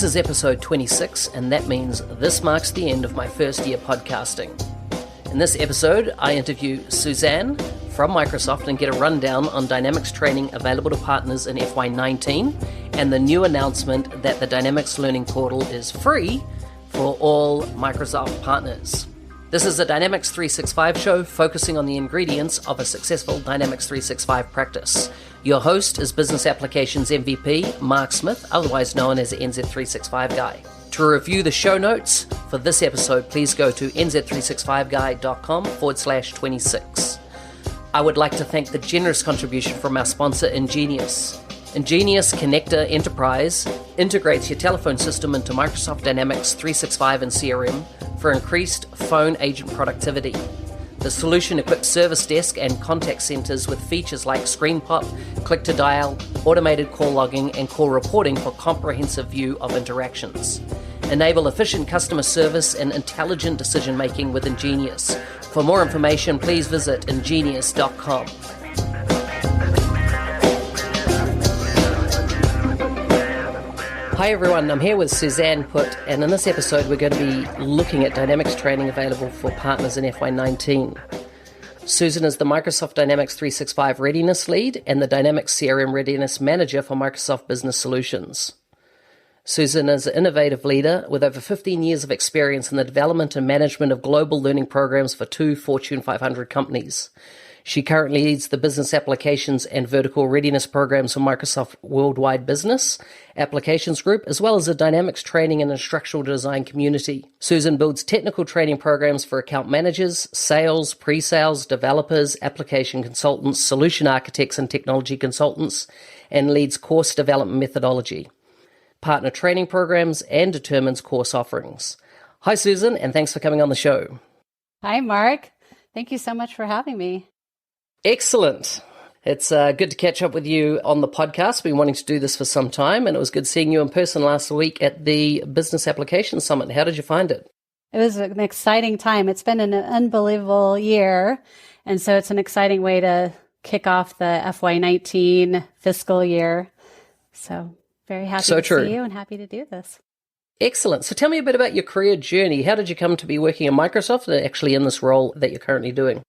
This is episode 26, and that means this marks the end of my first year podcasting. In this episode, I interview Suzanne from Microsoft and get a rundown on Dynamics training available to partners in FY19 and the new announcement that the Dynamics Learning Portal is free for all Microsoft partners. This is a Dynamics 365 show focusing on the ingredients of a successful Dynamics 365 practice. Your host is Business Applications MVP, Mark Smith, otherwise known as the NZ365 Guy. To review the show notes for this episode, please go to nz365guy.com/26. I would like to thank the generous contribution from our sponsor, Ingenious. Ingenious Connector Enterprise integrates your telephone system into Microsoft Dynamics 365 and CRM for increased phone agent productivity. The solution equips service desk and contact centers with features like screen pop, click to dial, automated call logging, and call reporting for comprehensive view of interactions. Enable efficient customer service and intelligent decision making with Ingenious. For more information, please visit ingenious.com. Hi everyone, I'm here with Suzanne Putt, and in this episode we're going to be looking at Dynamics training available for partners in FY19. Susan is the Microsoft Dynamics 365 Readiness Lead and the Dynamics CRM Readiness Manager for Microsoft Business Solutions. Susan is an innovative leader with over 15 years of experience in the development and management of global learning programs for 2 Fortune 500 companies. She currently leads the business applications and vertical readiness programs for Microsoft Worldwide Business Applications Group, as well as the Dynamics training and instructional design community. Susan builds technical training programs for account managers, sales, pre-sales, developers, application consultants, solution architects, and technology consultants, and leads course development methodology, partner training programs, and determines course offerings. Hi, Susan, and thanks for coming on the show. Hi, Mark. Thank you so much for having me. Excellent. It's good to catch up with you on the podcast. Been wanting to do this for some time, and it was good seeing you in person last week at the Business Applications Summit. How did you find it? It was an exciting time. It's been an unbelievable year, and so it's an exciting way to kick off the FY19 fiscal year. So very happy to see you and happy to do this. Excellent. So tell me a bit about your career journey. How did you come to be working at Microsoft and actually in this role that you're currently doing?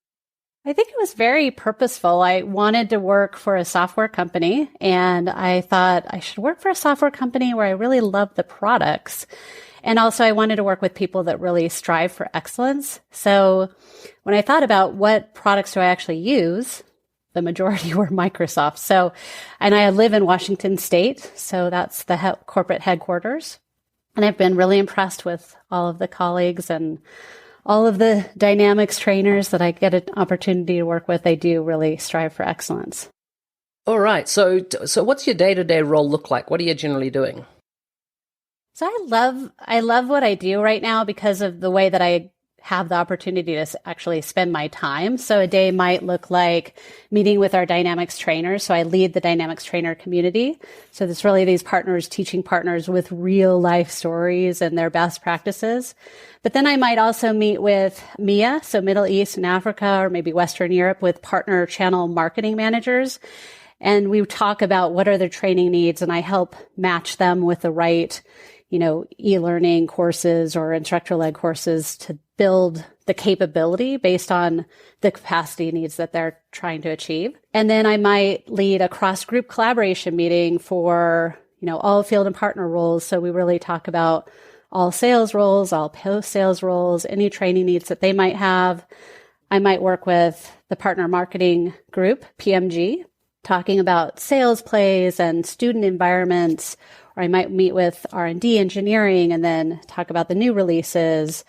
I think it was very purposeful. I wanted to work for a software company, and I thought I should work for a software company where I really love the products. And also I wanted to work with people that really strive for excellence. So when I thought about what products do I actually use, the majority were Microsoft. So, and I live in Washington State, so that's the corporate headquarters. And I've been really impressed with all of the colleagues and all of the Dynamics trainers that I get an opportunity to work with. They do really strive for excellence. All right. So what's your day-to-day role look like? What are you generally doing? So I love what I do right now because of the way that I have the opportunity to actually spend my time. So a day might look like meeting with our Dynamics trainers. So I lead the Dynamics trainer community. So there's really these partners, teaching partners with real life stories and their best practices. But then I might also meet with MIA, so Middle East and Africa, or maybe Western Europe, with partner channel marketing managers. And we talk about what are their training needs, and I help match them with the right, e-learning courses or instructor-led courses to build the capability based on the capacity needs that they're trying to achieve. And then I might lead a cross-group collaboration meeting for, all field and partner roles. So we really talk about all sales roles, all post-sales roles, any training needs that they might have. I might work with the partner marketing group, PMG, talking about sales plays and student environments. Or I might meet with R&D engineering and then talk about the new releases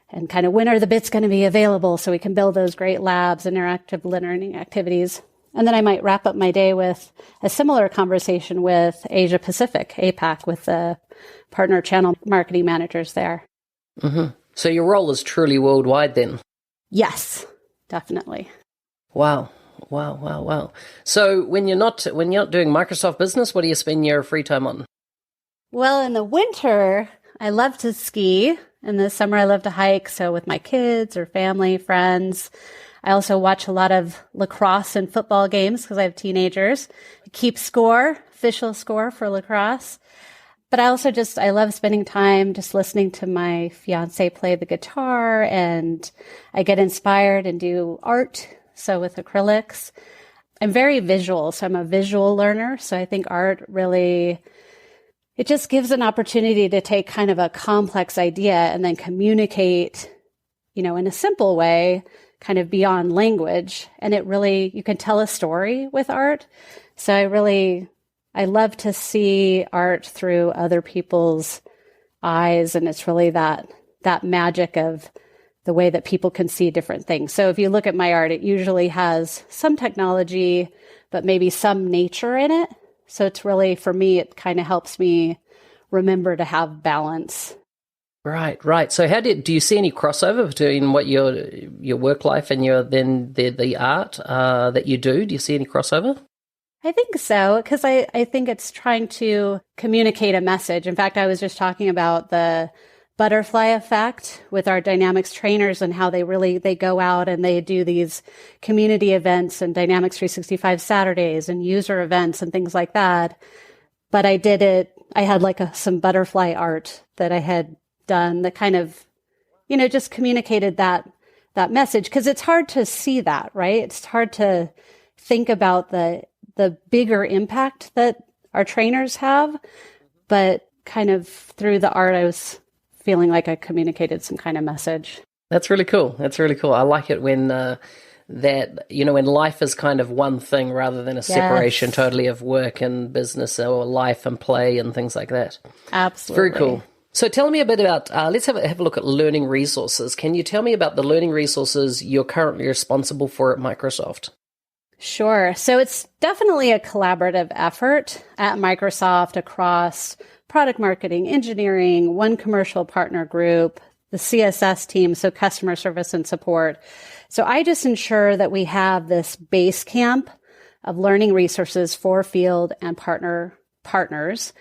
and kind of when are the bits going to be available so we can build those great labs, interactive learning activities. And then I might wrap up my day with a similar conversation with Asia Pacific, APAC, with the partner channel marketing managers there. Mm-hmm. So your role is truly worldwide then? Yes, definitely. Wow. So when you're not doing Microsoft business, what do you spend your free time on? Well, in the winter, I love to ski. In the summer, I love to hike. So with my kids or family, friends. I also watch a lot of lacrosse and football games because I have teenagers. I keep score, official score for lacrosse. But I love spending time just listening to my fiance play the guitar, and I get inspired and do art. So with acrylics, I'm very visual. So I'm a visual learner. So I think art really, it just gives an opportunity to take kind of a complex idea and then communicate, in a simple way, kind of beyond language. And it really, you can tell a story with art. So I love to see art through other people's eyes. And it's really that magic of the way that people can see different things. So if you look at my art, it usually has some technology, but maybe some nature in it. So it's really, for me, it kind of helps me remember to have balance. Right. So do you see any crossover between what your work life and the art that you do? Do you see any crossover? I think so, because I think it's trying to communicate a message. In fact, I was just talking about the butterfly effect with our dynamics trainers and how they go out and they do these community events and Dynamics 365 Saturdays and user events and things like that. But I had some butterfly art that I had done that kind of, just communicated that message, because it's hard to see that, right? It's hard to think about the bigger impact that our trainers have, but kind of through the art, I was feeling like I communicated some kind of message. That's really cool. I like it when when life is kind of one thing rather than a separation totally of work and business or life and play and things like that. Absolutely. Very cool. So tell me a bit about, let's have a look at learning resources. Can you tell me about the learning resources you're currently responsible for at Microsoft? Sure. So it's definitely a collaborative effort at Microsoft across product marketing, engineering, one commercial partner group, the CSS team, so customer service and support. So I just ensure that we have this base camp of learning resources for field and partners.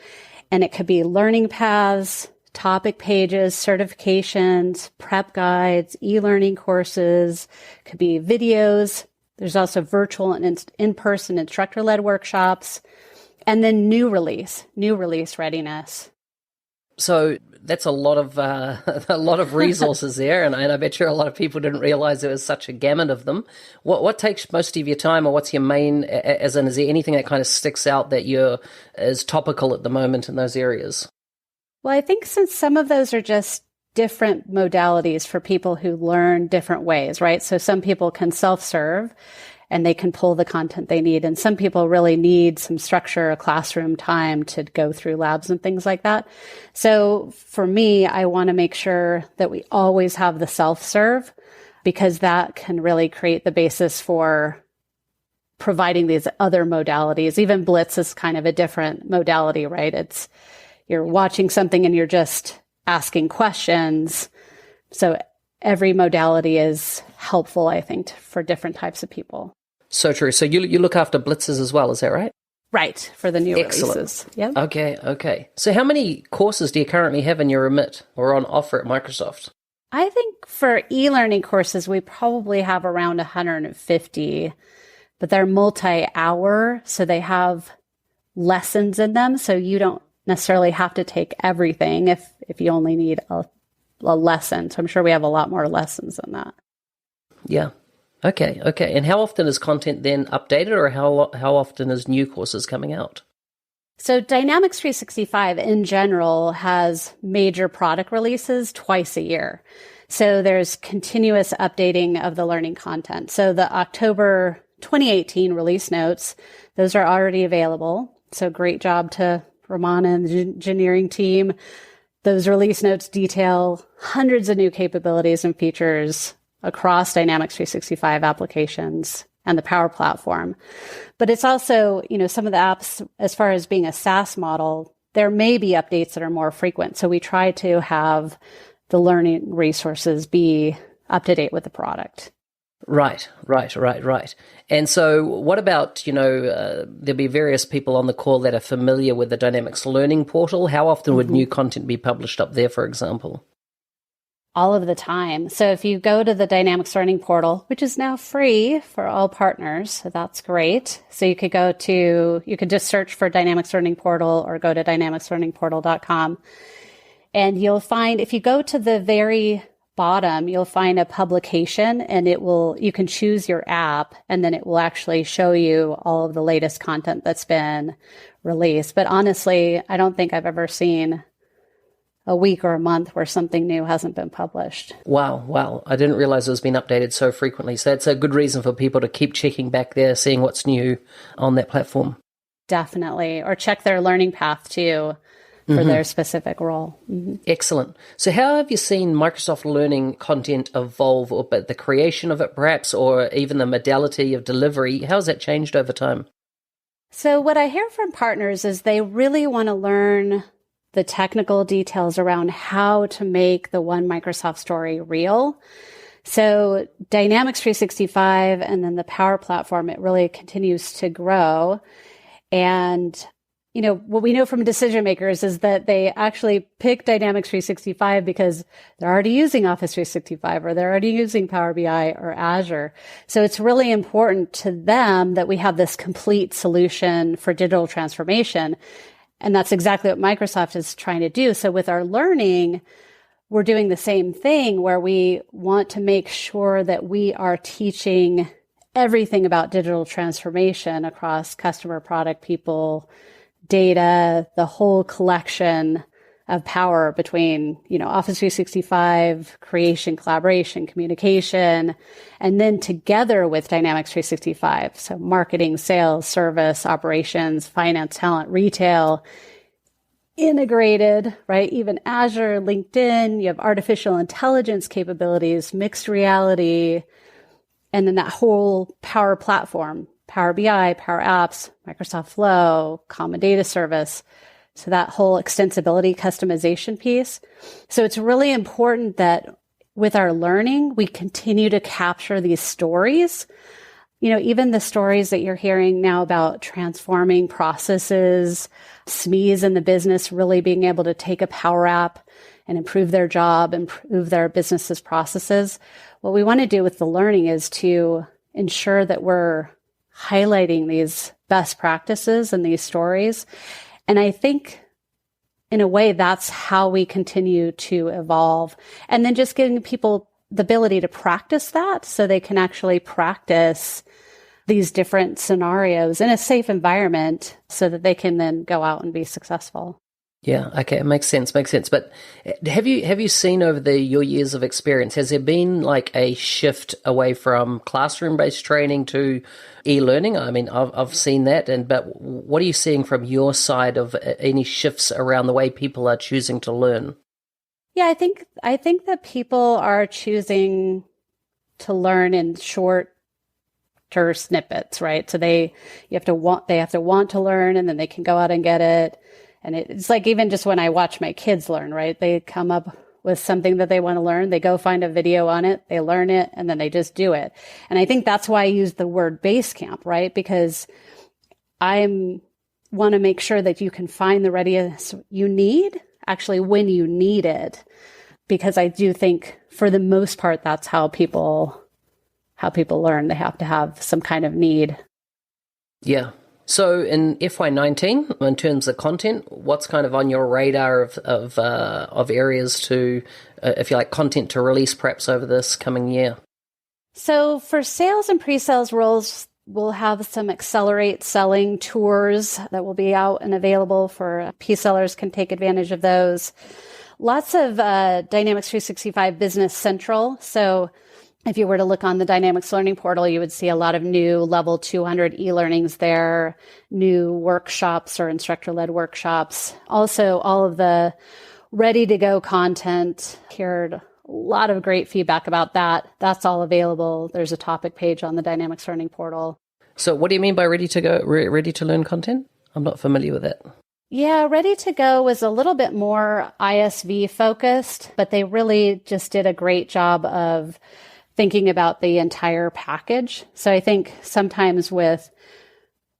And it could be learning paths, topic pages, certifications, prep guides, e-learning courses, could be videos. There's also virtual and in-person instructor-led workshops, and then new release readiness. So that's a lot of resources there, and I bet you a lot of people didn't realize there was such a gamut of them. What takes most of your time, or what's your main? Is there anything that kind of sticks out that is topical at the moment in those areas? Well, I think since some of those are just different modalities for people who learn different ways, right? So some people can self-serve and they can pull the content they need. And some people really need some structure, a classroom time to go through labs and things like that. So for me, I want to make sure that we always have the self-serve, because that can really create the basis for providing these other modalities. Even Blitz is kind of a different modality, right? You're watching something and you're just asking questions. So every modality is helpful, I think, for different types of people. So true. So you look after blitzes as well, is that right? Right, for the new Excellent. releases. Yep. Okay. So how many courses do you currently have in your remit or on offer at Microsoft? I think for e-learning courses, we probably have around 150, but they're multi-hour, so they have lessons in them. So you don't necessarily have to take everything if you only need a lesson. So I'm sure we have a lot more lessons than that. Yeah. Okay. And how often is content then updated, or how often is new courses coming out? So Dynamics 365 in general has major product releases twice a year. So there's continuous updating of the learning content. So the October 2018 release notes, those are already available. So great job to Ramona and the engineering team. Those release notes detail hundreds of new capabilities and features across Dynamics 365 applications and the Power Platform. But it's also, some of the apps, as far as being a SaaS model, there may be updates that are more frequent. So we try to have the learning resources be up to date with the product. Right. And so what about, there'll be various people on the call that are familiar with the Dynamics Learning Portal. How often would new content be published up there, for example? all of the time. So if you go to the Dynamics Learning Portal, which is now free for all partners, so that's great. So you could just search for Dynamics Learning Portal or go to dynamicslearningportal.com. And you'll find, if you go to the very bottom, you'll find a publication, and you can choose your app, and then it will actually show you all of the latest content that's been released. But honestly, I don't think I've ever seen a week or a month where something new hasn't been published. Wow. I didn't realize it was being updated so frequently. So that's a good reason for people to keep checking back there, seeing what's new on that platform. Definitely. Or check their learning path too for their specific role. Mm-hmm. Excellent. So how have you seen Microsoft Learning content evolve, or but the creation of it perhaps, or even the modality of delivery? How has that changed over time? So what I hear from partners is they really want to learn the technical details around how to make the One Microsoft story real. So Dynamics 365 and then the Power Platform, it really continues to grow. And, what we know from decision makers is that they actually pick Dynamics 365 because they're already using Office 365 or they're already using Power BI or Azure. So it's really important to them that we have this complete solution for digital transformation. And that's exactly what Microsoft is trying to do. So with our learning, we're doing the same thing where we want to make sure that we are teaching everything about digital transformation across customer, product, people, data, the whole collection of power between, Office 365, creation, collaboration, communication, and then together with Dynamics 365. So marketing, sales, service, operations, finance, talent, retail, integrated, right? Even Azure, LinkedIn, you have artificial intelligence capabilities, mixed reality, and then that whole Power Platform, Power BI, Power Apps, Microsoft Flow, Common Data Service. So that whole extensibility customization piece. So it's really important that with our learning, we continue to capture these stories. Even the stories that you're hearing now about transforming processes, SMEs in the business really being able to take a Power App and improve their job, improve their business's processes. What we want to do with the learning is to ensure that we're highlighting these best practices and these stories. And I think in a way, that's how we continue to evolve. And then just giving people the ability to practice that so they can actually practice these different scenarios in a safe environment so that they can then go out and be successful. Yeah, okay, it makes sense. But have you seen over your years of experience, has there been like a shift away from classroom-based training to e-learning? I mean, I've seen that, but what are you seeing from your side of any shifts around the way people are choosing to learn? Yeah, I think that people are choosing to learn in shorter snippets, right? So they have to want to learn, and then they can go out and get it. And it's like even just when I watch my kids learn, right? They come up with something that they want to learn. They go find a video on it, they learn it, and then they just do it. And I think that's why I use the word base camp, right? Because I want to make sure that you can find the readiness you need actually when you need it. Because I do think for the most part, that's how people learn. They have to have some kind of need. Yeah. So in FY19, in terms of content, what's kind of on your radar of areas to, if you like, content to release perhaps over this coming year? So for sales and pre-sales roles, we'll have some accelerate selling tours that will be out and available for P-sellers can take advantage of those. Lots of Dynamics 365 Business Central. So if you were to look on the Dynamics Learning Portal, you would see a lot of new level 200 e-learnings there, new workshops or instructor-led workshops. Also, all of the ready-to-go content. Heard a lot of great feedback about that. That's all available. There's a topic page on the Dynamics Learning Portal. So what do you mean by ready to learn content? I'm not familiar with that. Yeah, Ready to Go was a little bit more ISV focused, but they really just did a great job of thinking about the entire package. So I think sometimes with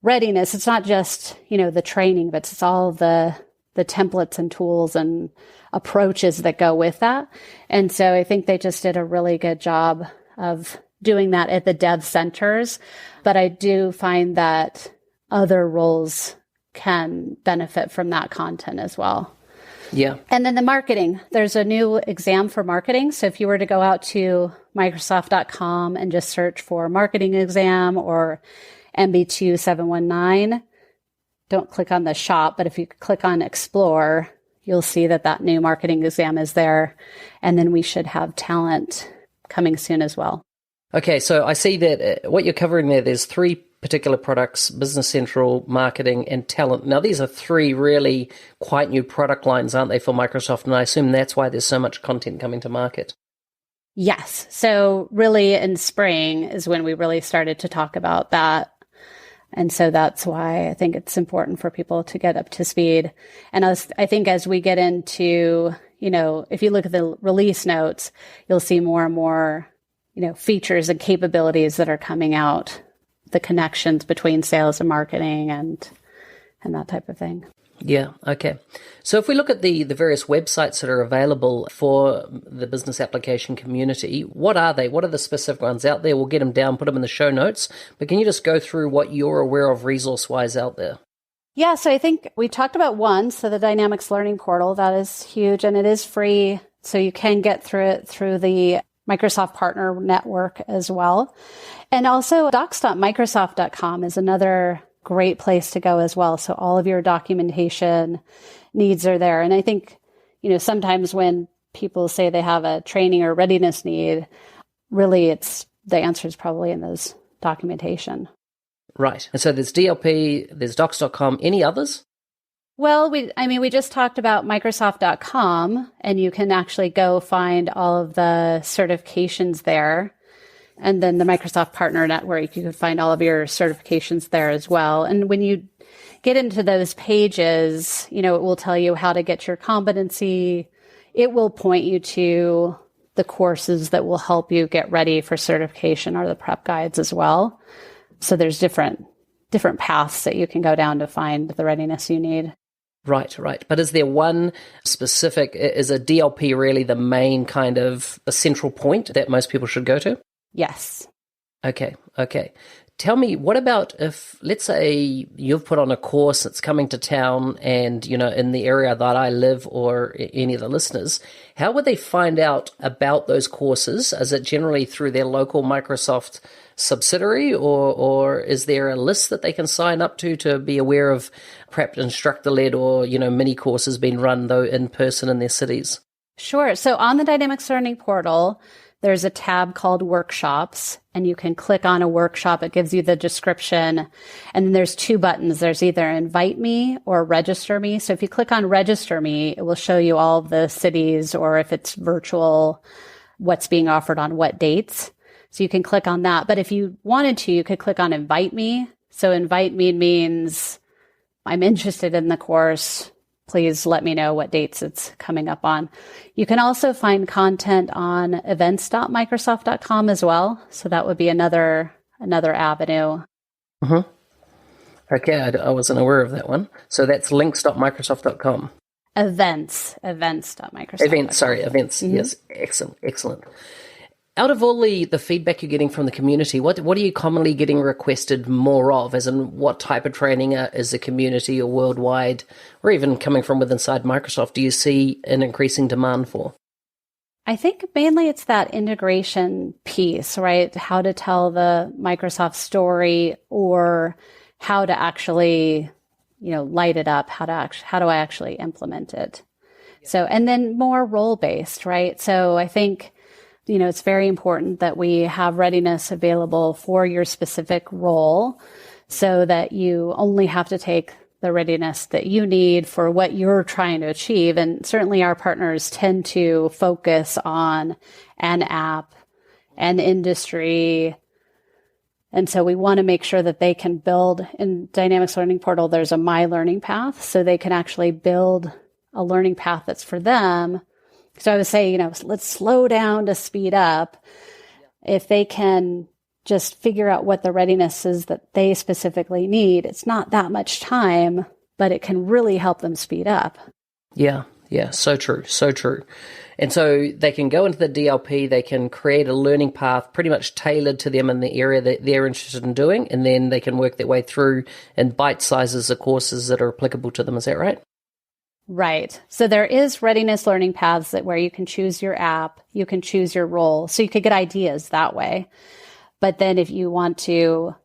readiness, it's not just, the training, but it's all the the templates and tools and approaches that go with that. And so I think they just did a really good job of doing that at the dev centers. But I do find that other roles can benefit from that content as well. Yeah. And then the marketing, there's a new exam for marketing. So if you were to go out to Microsoft.com and just search for marketing exam or MB2 719, don't click on the shop, but if you click on explore, you'll see that new marketing exam is there. And then we should have talent coming soon as well. Okay, so I see that what you're covering there's 3 particular products: Business Central, marketing, and talent. Now, these are 3 really quite new product lines, aren't they, for Microsoft? And I assume that's why there's so much content coming to market. Yes. So really in spring is when we really started to talk about that. And so that's why I think it's important for people to get up to speed. And I think as we get into, if you look at the release notes, you'll see more and more, features and capabilities that are coming out, the connections between sales and marketing and that type of thing. Yeah, okay. So if we look at the various websites that are available for the business application community, what are they? What are the specific ones out there? We'll get them down, put them in the show notes. But can you just go through what you're aware of resource-wise out there? Yeah, so I think we talked about one, so the Dynamics Learning Portal, that is huge, and it is free, so you can get through it through the Microsoft Partner Network as well. And also docs.microsoft.com is another great place to go as well. So all of your documentation needs are there. And I think, sometimes when people say they have a training or readiness need, really the answer is probably in those documentation. Right. And so there's DLP, there's docs.com, any others? Well, we just talked about Microsoft.com, and you can actually go find all of the certifications there. And then the Microsoft Partner Network, you can find all of your certifications there as well. And when you get into those pages, it will tell you how to get your competency. It will point you to the courses that will help you get ready for certification or the prep guides as well. So there's different paths that you can go down to find the readiness you need. Right. But is there one specific, is a DLP really the main kind of a central point that most people should go to? Yes. Okay. Tell me, what about if, let's say you've put on a course that's coming to town and, in the area that I live or any of the listeners, how would they find out about those courses? Is it generally through their local Microsoft subsidiary or is there a list that they can sign up to be aware of perhaps instructor-led or, mini courses being run though in person in their cities? Sure. So on the Dynamics Learning Portal, there's a tab called Workshops, and you can click on a workshop. It gives you the description. And then there's 2 buttons. There's either Invite Me or Register Me. So if you click on Register Me, it will show you all of the cities, or if it's virtual, what's being offered on what dates. So you can click on that. But if you wanted to, you could click on Invite Me. So Invite Me means I'm interested in the course. Please let me know what dates it's coming up on. You can also find content on events.microsoft.com as well. So that would be another avenue. Mm-hmm. Okay, I wasn't aware of that one. So that's links.microsoft.com. Events.microsoft.com. Events. Mm-hmm. Yes, excellent. Out of all the feedback you're getting from the community, what are you commonly getting requested more of? As in, what type of training is the community or worldwide, or even coming from within inside Microsoft, do you see an increasing demand for? I think mainly it's that integration piece, right? How to tell the Microsoft story, or how to actually, light it up. How do I actually implement it? Yeah. So, and then more role-based, right? So I think, it's very important that we have readiness available for your specific role so that you only have to take the readiness that you need for what you're trying to achieve. And certainly our partners tend to focus on an app, an industry. And so we want to make sure that they can build in Dynamics Learning Portal, there's a My Learning Path, so they can actually build a learning path that's for them. So I would say, let's slow down to speed up. If they can just figure out what the readiness is that they specifically need, it's not that much time but it can really help them speed up. Yeah. Yeah. So true. So true. And so they can go into the DLP, they can create a learning path pretty much tailored to them in the area that they're interested in doing, and then they can work their way through in bite sizes of courses that are applicable to them. Is that right? Right. So there is readiness learning paths where you can choose your app, you can choose your role. So you could get ideas that way. But then if you want to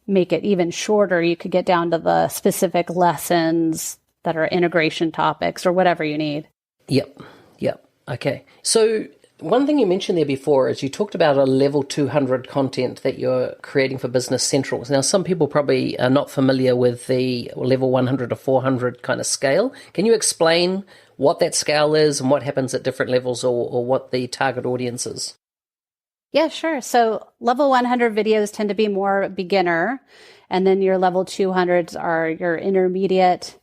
make it even shorter, you could get down to the specific lessons that are integration topics or whatever you need. Yep. Okay. So one thing you mentioned there before is you talked about a level 200 content that you're creating for Business Central. Now, some people probably are not familiar with the level 100 to 400 kind of scale. Can you explain what that scale is and what happens at different levels, or what the target audience is? Yeah, sure. So level 100 videos tend to be more beginner, and then your level 200s are your intermediate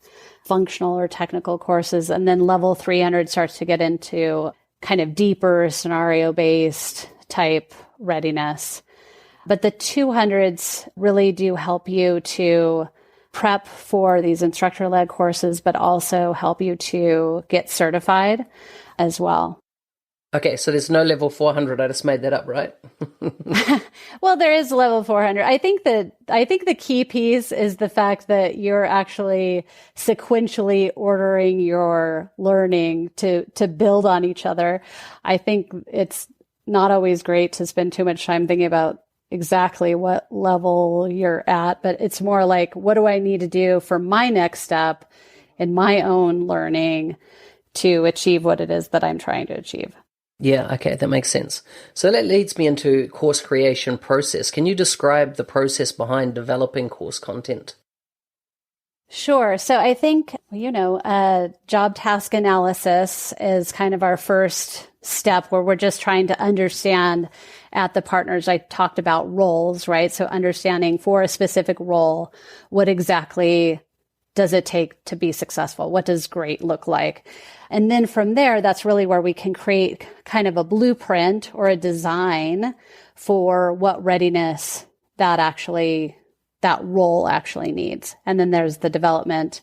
functional or technical courses. And then level 300 starts to get into kind of deeper scenario-based type readiness. But the 200s really do help you to prep for these instructor-led courses, but also help you to get certified as well. Okay, so there's no level 400. I just made that up, right? Well, there is level 400. I think the key piece is the fact that you're actually sequentially ordering your learning to build on each other. I think it's not always great to spend too much time thinking about exactly what level you're at, but it's more like, what do I need to do for my next step in my own learning to achieve what it is that I'm trying to achieve? Yeah, okay, that makes sense. So that leads me into course creation process. Can you describe the process behind developing course content? Sure. So I think, job task analysis is kind of our first step, where we're just trying to understand at the partners. I talked about roles, right? So understanding for a specific role, what exactly does it take to be successful? What does great look like? And then from there, that's really where we can create kind of a blueprint or a design for what readiness that role actually needs. And then there's the development,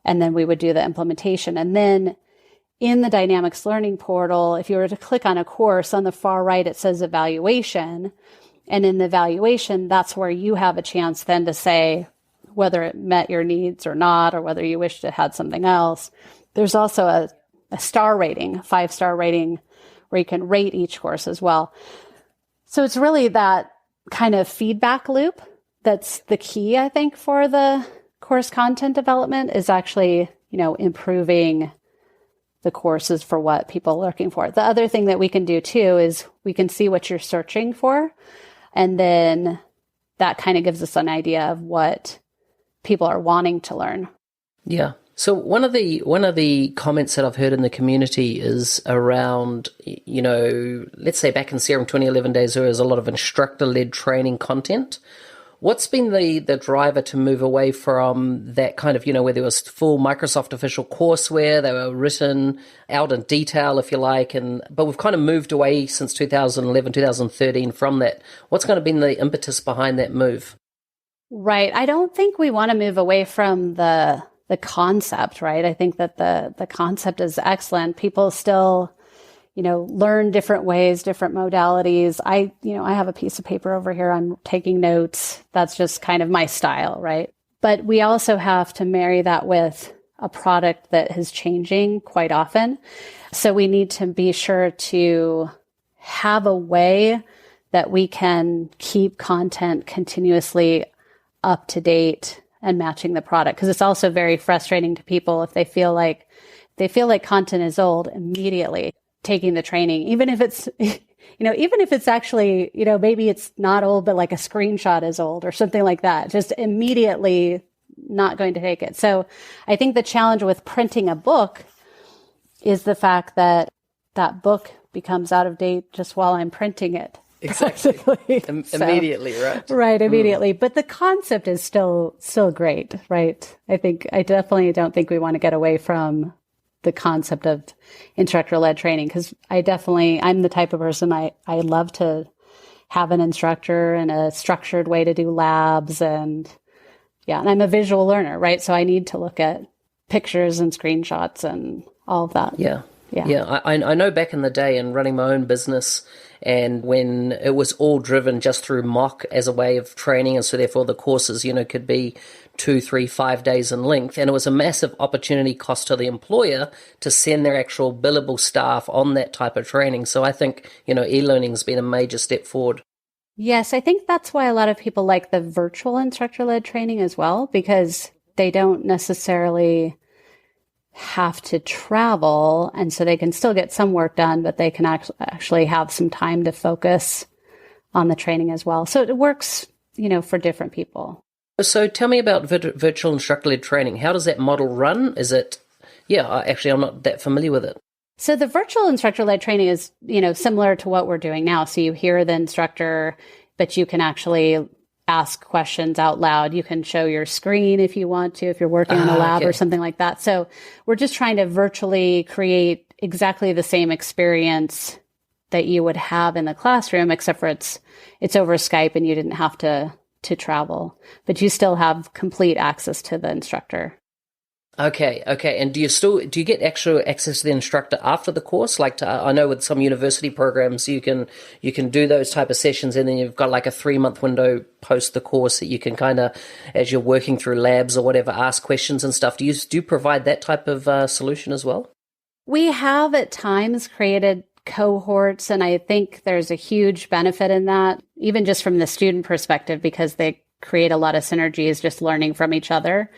and then we would do the implementation. And then in the Dynamics Learning Portal, if you were to click on a course, on the far right, it says evaluation. And in the evaluation, that's where you have a chance then to say whether it met your needs or not, or whether you wished it had something else. There's also a star rating, 5-star rating, where you can rate each course as well. So it's really that kind of feedback loop that's the key, I think, for the course content development, is actually, improving the courses for what people are looking for. The other thing that we can do too is we can see what you're searching for, and then that kind of gives us an idea of what people are wanting to learn. Yeah. So one of the comments that I've heard in the community is around, let's say back in Serum 2011 days, there was a lot of instructor-led training content. What's been the driver to move away from that kind of, where there was full Microsoft official courseware, they were written out in detail, if you like, but we've kind of moved away since 2011, 2013 from that. What's kind of been the impetus behind that move? Right. I don't think we want to move away from the concept, right? I think that the concept is excellent. People still, learn different ways, different modalities. I have a piece of paper over here. I'm taking notes. That's just kind of my style, right? But we also have to marry that with a product that is changing quite often. So we need to be sure to have a way that we can keep content continuously up to date and matching the product. Because it's also very frustrating to people if they feel like content is old, immediately taking the training, even if it's, even if it's actually, maybe it's not old, but like a screenshot is old or something like that, just immediately not going to take it. So I think the challenge with printing a book is the fact that that book becomes out of date just while I'm printing it. Exactly. Immediately, right? Right, immediately. But the concept is still great, right? I definitely don't think we want to get away from the concept of instructor-led training, because I'm the type of person, I love to have an instructor and a structured way to do labs and Yeah. And I'm a visual learner, right? So I need to look at pictures and screenshots and all of that. Yeah. Yeah. Yeah. I know back in the day in running my own business, and when it was all driven just through mock as a way of training, and so therefore the courses, could be 2, 3, 5 days in length, and it was a massive opportunity cost to the employer to send their actual billable staff on that type of training. So I think, e-learning's been a major step forward. Yes, I think that's why a lot of people like the virtual instructor-led training as well, because they don't necessarily have to travel, and so they can still get some work done, but they can actually have some time to focus on the training as well. So it works, for different people. So tell me about virtual instructor-led training. How does that model run? Is it, actually, I'm not that familiar with it. So the virtual instructor-led training is, similar to what we're doing now. So you hear the instructor, but you can actually ask questions out loud. You can show your screen if you want to, if you're working in a lab or something like that. So we're just trying to virtually create exactly the same experience that you would have in the classroom, except for it's over Skype and you didn't have to travel, but you still have complete access to the instructor. Okay. And do you get actual access to the instructor after the course? I know with some university programs, you can do those type of sessions, and then you've got like a 3-month window post the course that you can kind of, as you're working through labs or whatever, ask questions and stuff. Do you provide that type of solution as well? We have at times created cohorts, and I think there's a huge benefit in that, even just from the student perspective, because they create a lot of synergies just learning from each other.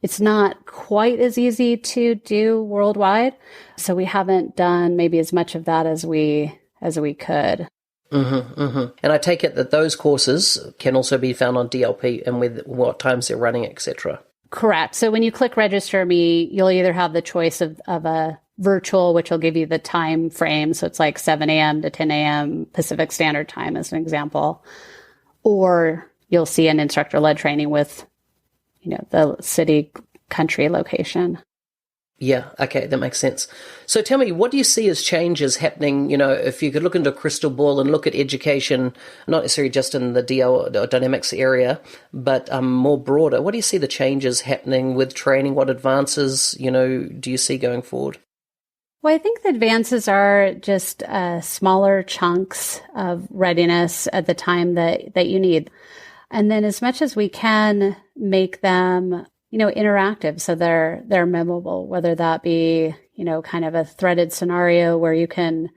It's not quite as easy to do worldwide, so we haven't done maybe as much of that as we could. And I take it that those courses can also be found on DLP and with what times they're running, etc. Correct. So when you click register me, you'll either have the choice of a virtual, which will give you the time frame. So it's like 7 a.m. to 10 a.m. Pacific Standard Time as an example, or you'll see an instructor-led training with the city, country, location. Yeah, okay, that makes sense. So tell me, what do you see as changes happening, if you could look into a crystal ball and look at education, not necessarily just in the DL or dynamics area, but more broader, what do you see the changes happening with training? What advances, do you see going forward? Well, I think the advances are just smaller chunks of readiness at the time that you need. And then as much as we can make them, interactive, so they're memorable, whether that be, kind of a threaded scenario where you can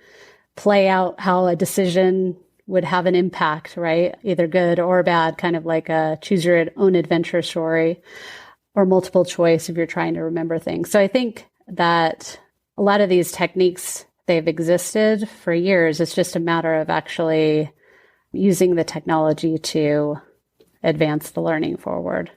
play out how a decision would have an impact, right? Either good or bad, kind of like a choose your own adventure story, or multiple choice if you're trying to remember things. So I think that a lot of these techniques, they've existed for years. It's just a matter of actually using the technology to advance the learning forward.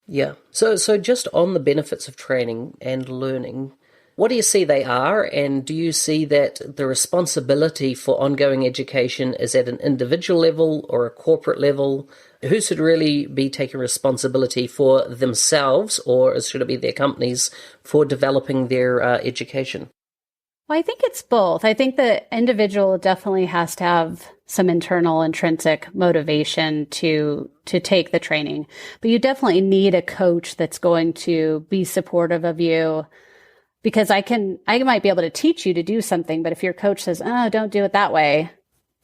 Yeah. So just on the benefits of training and learning, what do you see they are? And do you see that the responsibility for ongoing education is at an individual level or a corporate level? Who should really be taking responsibility for themselves, or should it be their companies for developing their education? Well, I think it's both. I think the individual definitely has to have some internal intrinsic motivation to take the training, but you definitely need a coach that's going to be supportive of you, because I might be able to teach you to do something, but if your coach says, "Oh, don't do it that way,"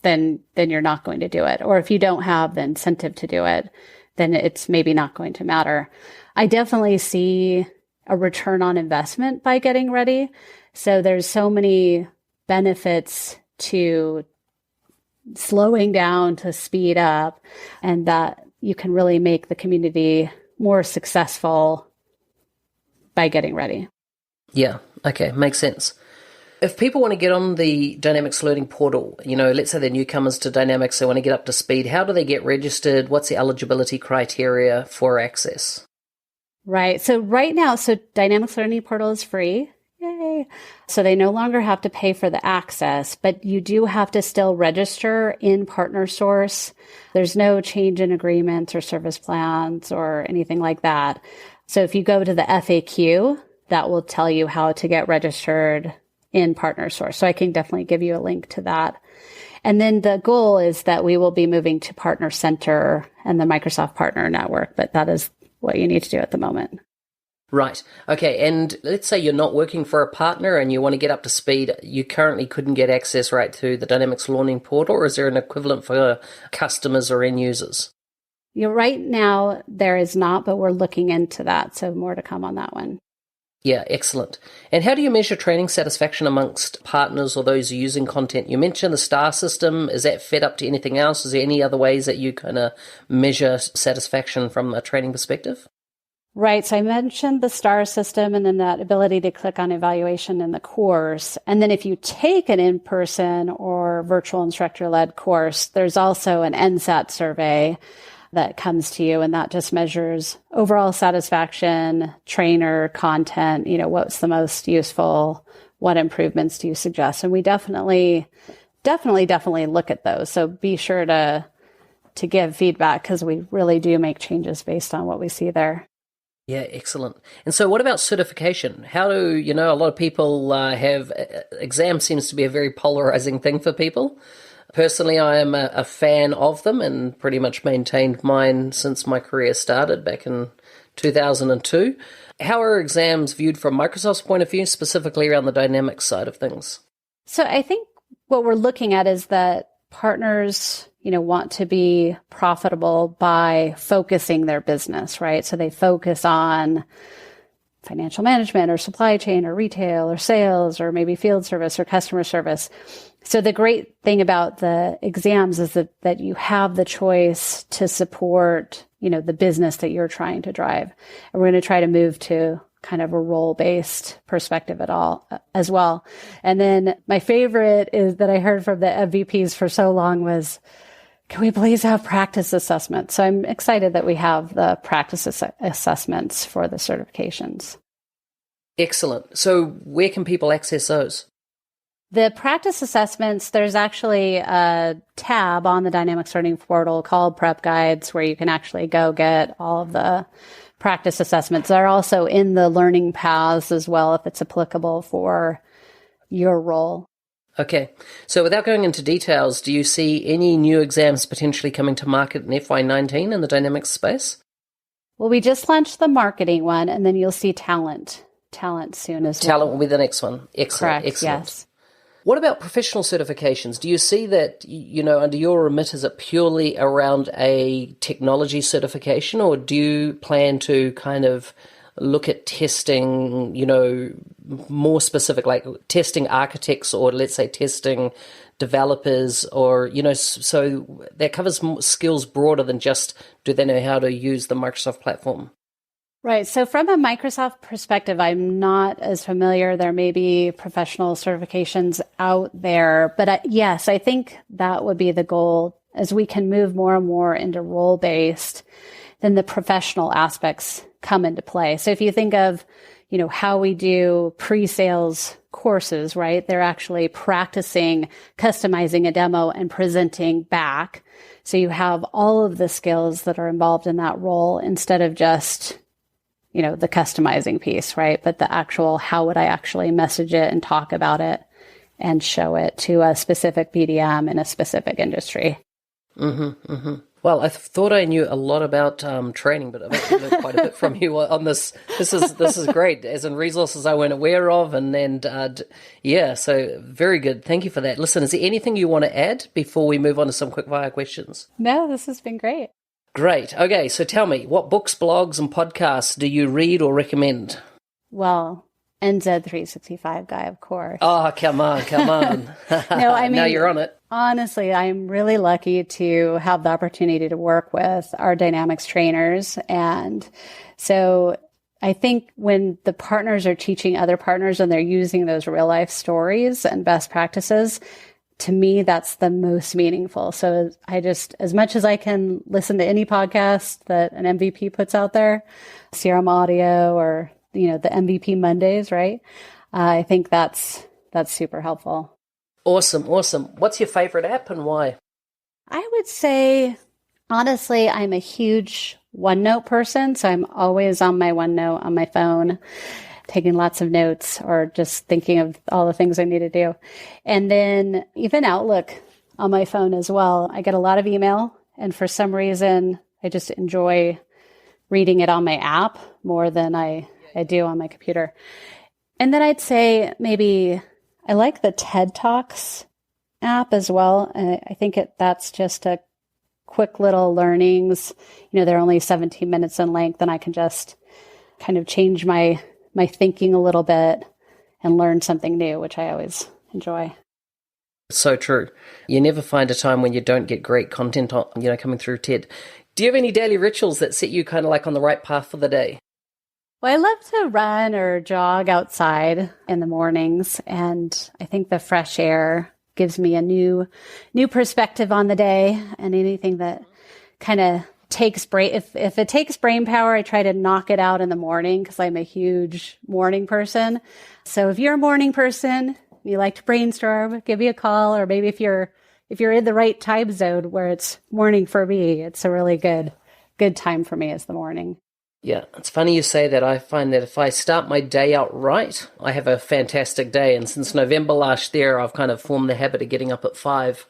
then you're not going to do it. Or if you don't have the incentive to do it, then it's maybe not going to matter. I definitely see a return on investment by getting ready. So there's so many benefits to slowing down to speed up, and that you can really make the community more successful by getting ready. Yeah, okay, makes sense. If people want to get on the Dynamics Learning Portal, let's say they're newcomers to Dynamics, they want to get up to speed, how do they get registered? What's the eligibility criteria for access? Right. So right now, Dynamics Learning Portal is free. Yay. So they no longer have to pay for the access, but you do have to still register in PartnerSource. There's no change in agreements or service plans or anything like that. So if you go to the FAQ, that will tell you how to get registered in PartnerSource. So I can definitely give you a link to that. And then the goal is that we will be moving to Partner Center and the Microsoft Partner Network, but that is what you need to do at the moment. Right. Okay. And let's say you're not working for a partner and you want to get up to speed. You currently couldn't get access right through the Dynamics Learning Portal, or is there an equivalent for customers or end users? Right now, there is not, but we're looking into that. So more to come on that one. Yeah, excellent. And how do you measure training satisfaction amongst partners or those using content? You mentioned the STAR system. Is that fed up to anything else? Is there any other ways that you kind of measure satisfaction from a training perspective? Right. So I mentioned the STAR system and then that ability to click on evaluation in the course. And then if you take an in-person or virtual instructor-led course, there's also an NSAT survey that comes to you, and that just measures overall satisfaction, trainer, content, what's the most useful, what improvements do you suggest? And we definitely look at those. So be sure to give feedback, because we really do make changes based on what we see there. Yeah, excellent. And so what about certification? How do, a lot of people have, exam seems to be a very polarizing thing for people. Personally, I am a fan of them and pretty much maintained mine since my career started back in 2002. How are exams viewed from Microsoft's point of view, specifically around the Dynamics side of things? So I think what we're looking at is that partners want to be profitable by focusing their business, right? So they focus on financial management or supply chain or retail or sales or maybe field service or customer service. So the great thing about the exams is that you have the choice to support, the business that you're trying to drive. And we're going to try to move to kind of a role-based perspective as well. And then my favorite is that I heard from the MVPs for so long was, can we please have practice assessments? So I'm excited that we have the practice assessments for the certifications. Excellent. So where can people access those? The practice assessments, there's actually a tab on the Dynamics Learning Portal called Prep Guides, where you can actually go get all of the practice assessments. They're also in the learning paths as well, if it's applicable for your role. Okay. So without going into details, do you see any new exams potentially coming to market in FY19 in the Dynamics space? Well, we just launched the marketing one, and then you'll see talent soon as well. Talent will be the next one. Excellent. Correct, excellent. Yes. What about professional certifications? Do you see that, under your remit, is it purely around a technology certification, or do you plan to kind of look at testing, more specific, like testing architects or let's say testing developers, or, so that covers skills broader than just do they know how to use the Microsoft platform? Right. So from a Microsoft perspective, I'm not as familiar. There may be professional certifications out there, but yes, I think that would be the goal. As we can move more and more into role-based, then the professional aspects come into play. So if you think of, how we do pre-sales courses, right? They're actually practicing customizing a demo and presenting back. So you have all of the skills that are involved in that role instead of just the customizing piece, right? But the actual, how would I actually message it and talk about it and show it to a specific BDM in a specific industry? Mm-hmm, mm-hmm. Well, I thought I knew a lot about training, but I've actually learned quite a bit from you on this. This is great, as in resources I weren't aware of, so very good. Thank you for that. Listen, is there anything you want to add before we move on to some quick fire questions? No, this has been great. Great. Okay, so tell me, what books, blogs, and podcasts do you read or recommend? Well, NZ365 guy, of course. Oh, come on. No, I mean, now you're on it. Honestly, I'm really lucky to have the opportunity to work with our Dynamics trainers. And so I think when the partners are teaching other partners and they're using those real life stories and best practices, to me, that's the most meaningful. So I just, as much as I can listen to any podcast that an MVP puts out there, CRM Audio or, the MVP Mondays, right? I think that's super helpful. Awesome. What's your favorite app and why? I would say, honestly, I'm a huge OneNote person. So I'm always on my OneNote on my phone, taking lots of notes or just thinking of all the things I need to do. And then even Outlook on my phone as well. I get a lot of email, and for some reason, I just enjoy reading it on my app more than I do on my computer. And then I'd say maybe I like the TED Talks app as well. I think that's just a quick little learnings. They're only 17 minutes in length, and I can just kind of change my thinking a little bit and learn something new, which I always enjoy. So true. You never find a time when you don't get great content coming through TED. Do you have any daily rituals that set you kind of like on the right path for the day? Well, I love to run or jog outside in the mornings, and I think the fresh air gives me a new perspective on the day, and anything that kind of takes if it takes brain power, I try to knock it out in the morning because I'm a huge morning person. So if you're a morning person, you like to brainstorm, give me a call, or maybe if you're in the right time zone where it's morning for me, it's a really good time for me is the morning. Yeah, it's funny you say that. I find that if I start my day out right, I have a fantastic day. And since November last year, I've kind of formed the habit of getting up at 5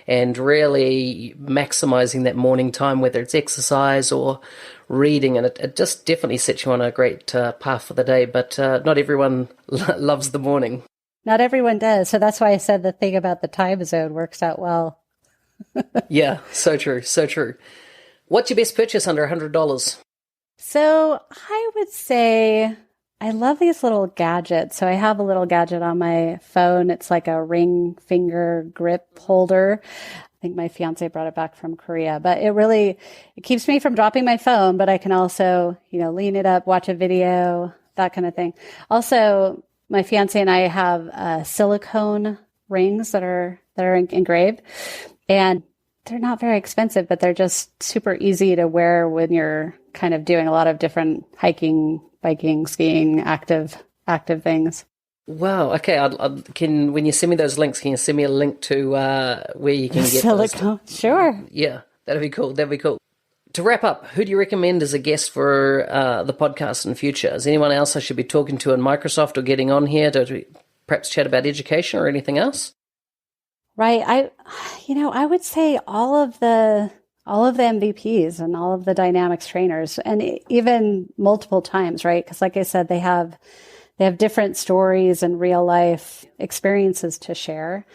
and really maximizing that morning time, whether it's exercise or reading. And it just definitely sets you on a great path for the day. But not everyone loves the morning. Not everyone does. So that's why I said the thing about the time zone works out well. Yeah, so true, so true. What's your best purchase under $100? So I would say I love these little gadgets. So I have a little gadget on my phone. It's like a ring finger grip holder. I think my fiance brought it back from Korea, but it keeps me from dropping my phone, but I can also, lean it up, watch a video, that kind of thing. Also, my fiance and I have silicone rings that are engraved, and they're not very expensive, but they're just super easy to wear when you're kind of doing a lot of different hiking, biking, skiing, active things. Wow. Okay. When you send me those links, can you send me a link to where you can get silicone? Sure. Yeah, that'd be cool. To wrap up, who do you recommend as a guest for the podcast in the future? Is anyone else I should be talking to in Microsoft or getting on here to perhaps chat about education or anything else? Right. I would say all of the MVPs and all of the Dynamics trainers, and even multiple times, right? Because like I said, they have different stories and real life experiences to share.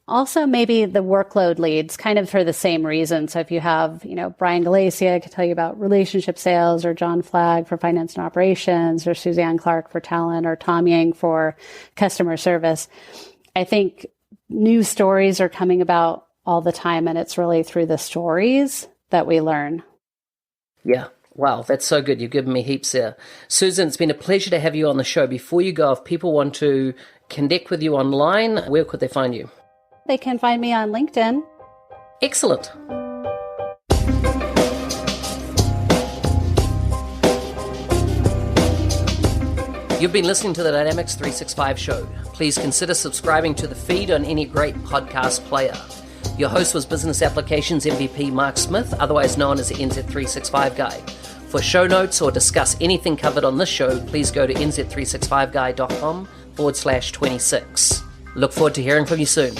Also, maybe the workload leads kind of for the same reason. So if you have, Brian Galacia could tell you about relationship sales, or John Flagg for finance and operations, or Suzanne Clark for talent, or Tom Yang for customer service. I think new stories are coming about all the time, and it's really through the stories that we learn. Yeah. Wow, that's so good. You've given me heaps there. Susan, it's been a pleasure to have you on the show. Before you go, if people want to connect with you online, where could they find you? They can find me on LinkedIn. Excellent. You've been listening to the Dynamics 365 show. Please consider subscribing to the feed on any great podcast player. Your host was Business Applications MVP Mark Smith, otherwise known as the NZ365 Guy. For show notes or discuss anything covered on this show, please go to nz365guy.com/26. Look forward to hearing from you soon.